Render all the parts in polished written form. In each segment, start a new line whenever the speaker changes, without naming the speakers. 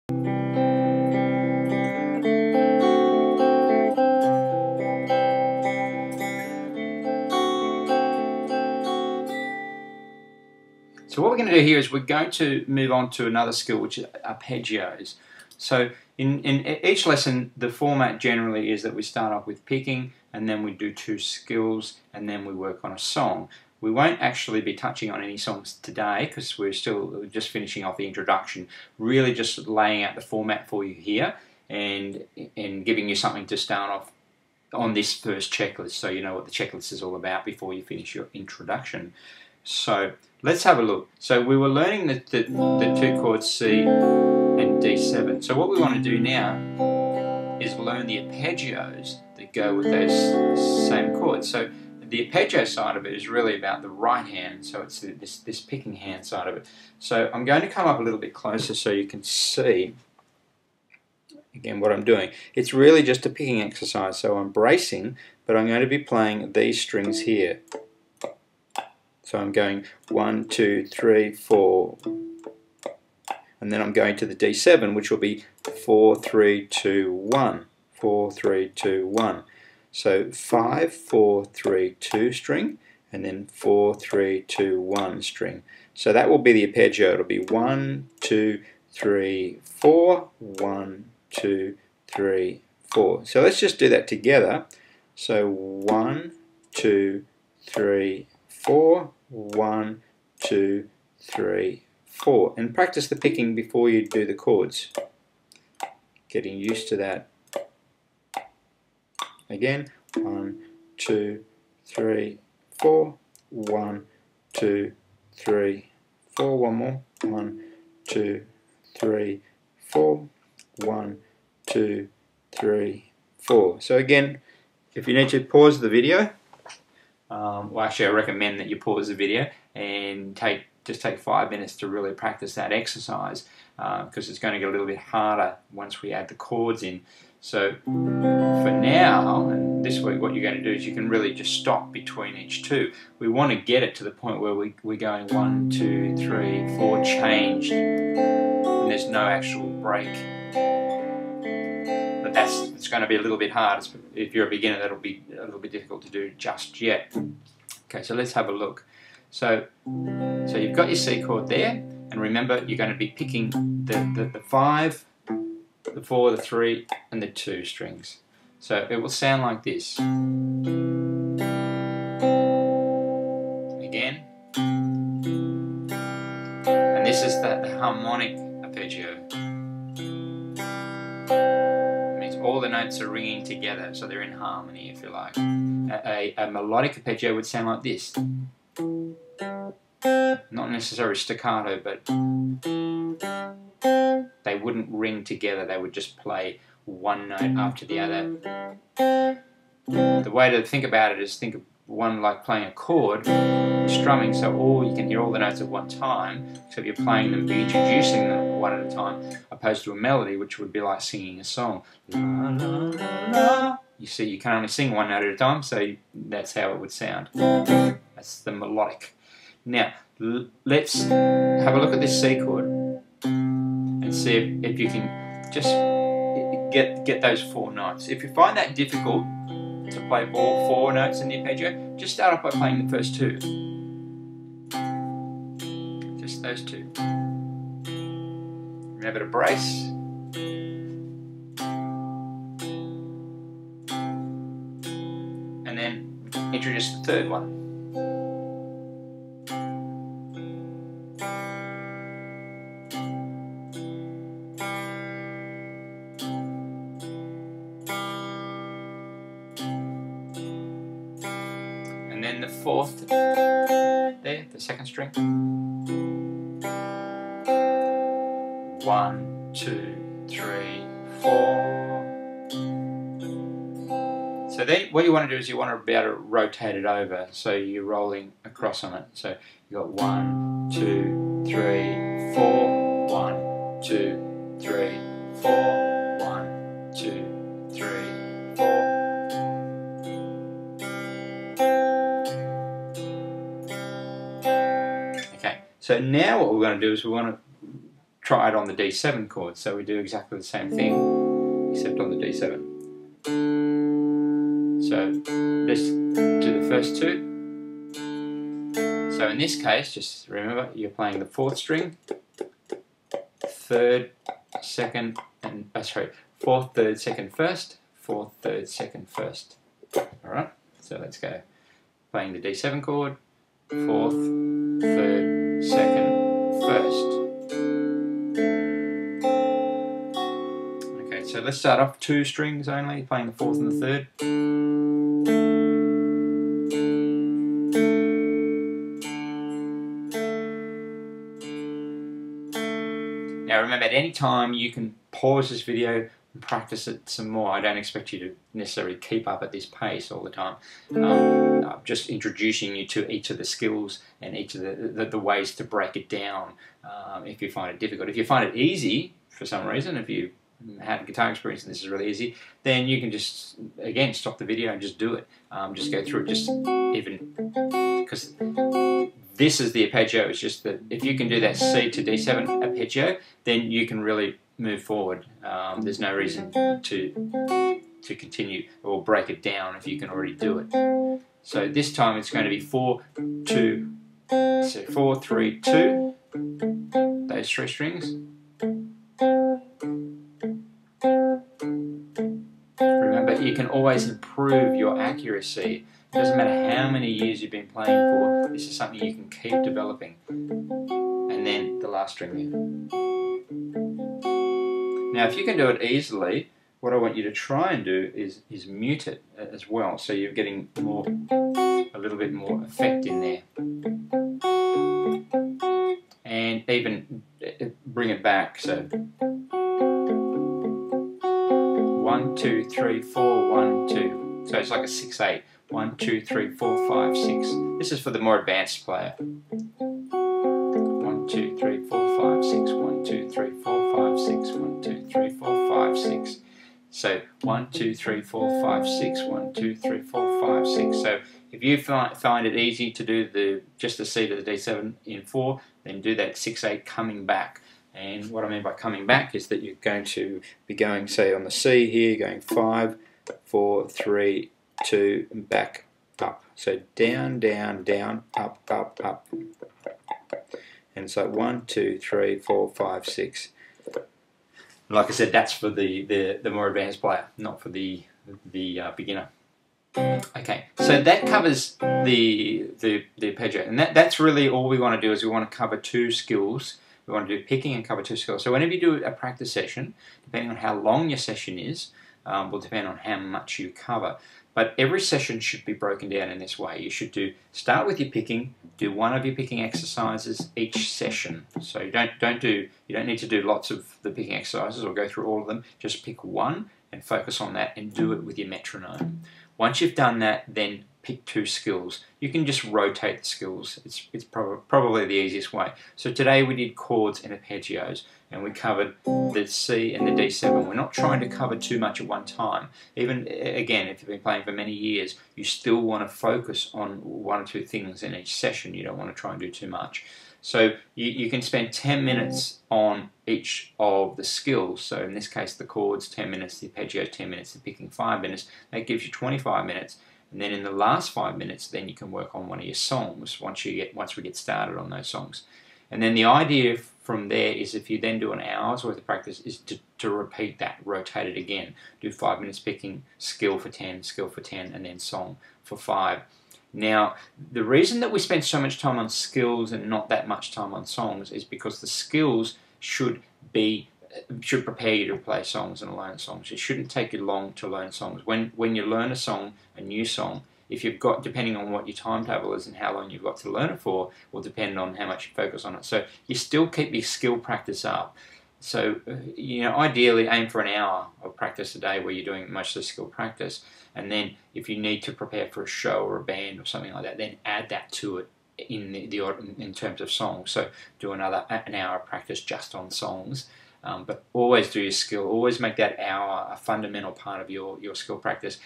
So what we're going to do here is we're going to move on to another skill, which is arpeggios. So in each lesson, the format generally is that we start off with picking, and then we do 2 skills, and then we work on a song. We won't actually be touching on any songs today because we're still just finishing off the introduction, really just laying out the format for you here and giving you something to start off on this first checklist, so you know what the checklist is all about before you finish your introduction. So let's have a look. So we were learning the 2 chords C and D7. So what we want to do now is learn the arpeggios that go with those same chords. So the arpeggio side of it is really about the right hand, so it's this picking hand side of it. So I'm going to come up a little bit closer so you can see again what I'm doing. It's really just a picking exercise, so I'm bracing, but I'm going to be playing these strings here. So I'm going 1, 2, 3, 4, and then I'm going to the D7, which will be 4, 3, 2, 1, 4, 3, 2, 1. So 5, 4, 3, 2 string, and then 4, 3, 2, 1 string. So that will be the arpeggio. It'll be 1, 2, 3, 4, 1, 2, 3, 4. So let's just do that together. So 1, 2, 3, 4, 1, 2, 3, 4. And practice the picking before you do the chords. Getting used to that. Again, 1, 2, 3, 4, 1, 2, 3, 4. One more. 1, 2, 3, 4, 1, 2, 3, 4. So again, if you need to pause the video, well, actually I recommend that you pause the video and just take 5 minutes to really practice that exercise, because it's going to get a little bit harder once we add the chords in. So for now, and this week, what you're going to do is you can really just stop between each 2. We want to get it to the point where we're going 1, 2, 3, 4 changed, and there's no actual break. But it's going to be a little bit hard. If you're a beginner, that'll be a little bit difficult to do just yet. Okay, so let's have a look. So you've got your C chord there, and remember you're going to be picking the 5, the 4, the 3, and the 2 strings. So it will sound like this. Again. And this is the harmonic arpeggio. It means all the notes are ringing together, so they're in harmony, if you like. A melodic arpeggio would sound like this. Not necessarily staccato, but they wouldn't ring together, they would just play one note after the other. The way to think about it is think of one like playing a chord, strumming, so you can hear all the notes at one time. So if you're playing them, you're introducing them one at a time, opposed to a melody, which would be like singing a song. La, la, la, la. You see, you can only sing one note at a time, so that's how it would sound. That's the melodic. Now, let's have a look at this C chord and see if you can just get those 4 notes. If you find that difficult to play all 4 notes in the arpeggio, just start off by playing the first 2. Just those 2. Remember to brace. And then introduce the 3rd one. And then the 4th there, the 2nd string. 1, 2, 3, 4. So then what you want to do is you want to be able to rotate it over, so you're rolling across on it. So you got 1, 2, 3, 4, 1, 2, 3, 4, 1, 2, 3, 4. So now what we're going to do is we want to try it on the D7 chord. So we do exactly the same thing, except on the D7. So let's do the first two. So in this case, just remember, you're playing the 4th string, 3rd, 2nd, and sorry, 4th, 3rd, 2nd, 1st, 4th, 3rd, 2nd, 1st. All right. So let's go. Playing the D7 chord, 4th, 3rd, 2nd, 1st. Okay. So let's start off 2 strings only, playing the 4th and the 3rd. Now remember, at any time you can pause this video and practice it some more. I don't expect you to necessarily keep up at this pace all the time. I'm just introducing you to each of the skills and each of the ways to break it down if you find it difficult. If you find it easy for some reason, if you had guitar experience and this is really easy, then you can just, again, stop the video and just do it. Just go through it, just even, because this is the arpeggio. It's just that if you can do that C to D7 arpeggio, then you can really move forward. There's no reason to continue or break it down if you can already do it. So this time it's going to be 4, 2, so 4, 3, 2, those 3 strings. Remember, you can always improve your accuracy. It doesn't matter how many years you've been playing for, this is something you can keep developing. And then the last string there. Now if you can do it easily, what I want you to try and do is mute it as well, so you're getting a little bit more effect in there. And even bring it back, so 1, 2, 3, 4, 1, 2. So it's like a 6/8. 1, 2, 3, 4, 5, 6. This is for the more advanced player. 1, 2, 3, 4, 5, 6. 1, 2, 3, 4, 5, 6. 1, 2, 3, 4, 5, 6. So 1, 2, 3, 4, 5, 6. 1, 2, 3, 4, 5, 6. So if you find it easy to do just the C to the D7 in 4, then do that 6/8 coming back. And what I mean by coming back is that you're going to be going, say, on the C here, going 5, 4, 3, 2, and back up. So down, down, down, up, up, up. And it's like 1, 2, 3, 4, 5, 6. Like I said, that's for the more advanced player, not for the beginner. Okay, so that covers the arpeggio, and that's really all we want to do. Is we want to cover 2 skills. We want to do picking and cover 2 skills. So whenever you do a practice session, depending on how long your session is, will depend on how much you cover. But every session should be broken down in this way. You should start with your picking, do one of your picking exercises each session. So you don't need to do lots of the picking exercises or go through all of them. Just pick one and focus on that and do it with your metronome. Once you've done that, then pick 2 skills. You can just rotate the skills. It's probably the easiest way. So today we did chords and arpeggios, and we covered the C and the D7. We're not trying to cover too much at one time. Even, again, if you've been playing for many years, you still want to focus on 1 or 2 things in each session. You don't want to try and do too much. So you can spend 10 minutes on each of the skills. So in this case, the chords, 10 minutes, the arpeggios, 10 minutes, the picking, 5 minutes. That gives you 25 minutes. And then in the last 5 minutes, then you can work on one of your songs once we get started on those songs. And then the idea from there is, if you then do an hour's worth of practice, is to repeat that, rotate it again. Do 5 minutes picking, skill for 10, and then song for 5. Now, the reason that we spend so much time on skills and not that much time on songs is because the skills should prepare you to play songs and learn songs. It shouldn't take you long to learn songs. When you learn a song, a new song, if you've got, depending on what your timetable is and how long you've got to learn it for, will depend on how much you focus on it. So you still keep your skill practice up. So, ideally aim for an hour of practice a day where you're doing most of the skill practice. And then if you need to prepare for a show or a band or something like that, then add that to it in terms of songs. So do an hour of practice just on songs. But always do your skill. Always make that hour a fundamental part of your skill practice.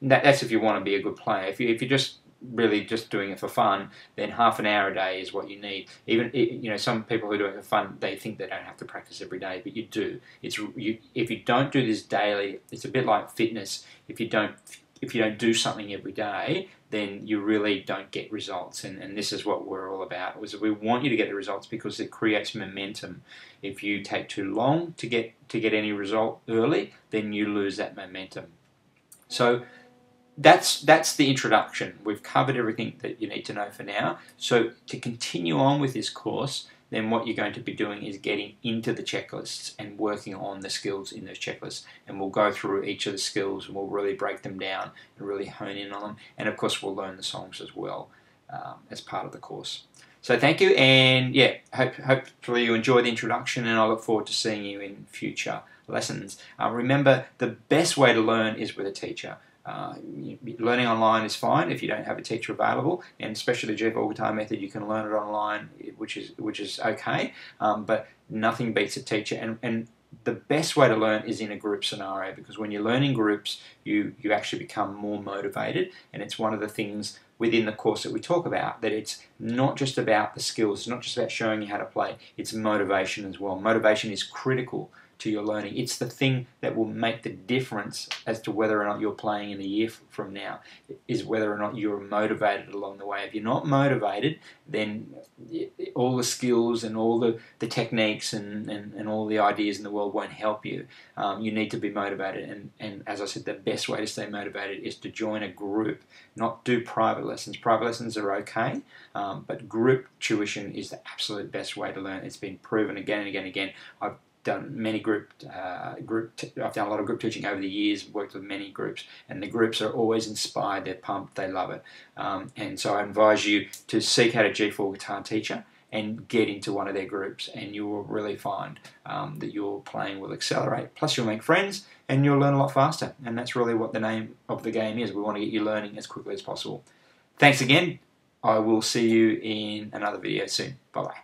That's if you want to be a good player. If you're just really just doing it for fun, then half an hour a day is what you need. Even some people who are doing it for fun, they think they don't have to practice every day, but you do. If you don't do this daily, it's a bit like fitness. If you don't do something every day, then you really don't get results. And this is what we're all about. We want you to get the results because it creates momentum. If you take too long to get any result early, then you lose that momentum. So that's the introduction. We've covered everything that you need to know for now. So to continue on with this course, then what you're going to be doing is getting into the checklists and working on the skills in those checklists. And we'll go through each of the skills and we'll really break them down and really hone in on them. And of course, we'll learn the songs as well as part of the course. So thank you, and yeah, hopefully you enjoy the introduction, and I look forward to seeing you in future lessons. Remember, the best way to learn is with a teacher. Learning online is fine if you don't have a teacher available, and especially the G4 Guitar method, you can learn it online, which is okay, but nothing beats a teacher. And the best way to learn is in a group scenario, because when you learn in groups, you actually become more motivated, and it's one of the things within the course that we talk about, that it's not just about the skills, it's not just about showing you how to play, it's motivation as well. Motivation is critical to your learning. It's the thing that will make the difference as to whether or not you're playing in a year from now, is whether or not you're motivated along the way. If you're not motivated, then all the skills and all the techniques and all the ideas in the world won't help you. You need to be motivated, and as I said, the best way to stay motivated is to join a group, not do private lessons. Private lessons are okay, but group tuition is the absolute best way to learn. It's been proven again and again and again. I've done many I've done a lot of group teaching over the years, worked with many groups, and the groups are always inspired, they're pumped, they love it. And so I advise you to seek out a G4 guitar teacher and get into one of their groups, and you will really find that your playing will accelerate. Plus you'll make friends and you'll learn a lot faster, and that's really what the name of the game is. We want to get you learning as quickly as possible. Thanks again. I will see you in another video soon. Bye-bye.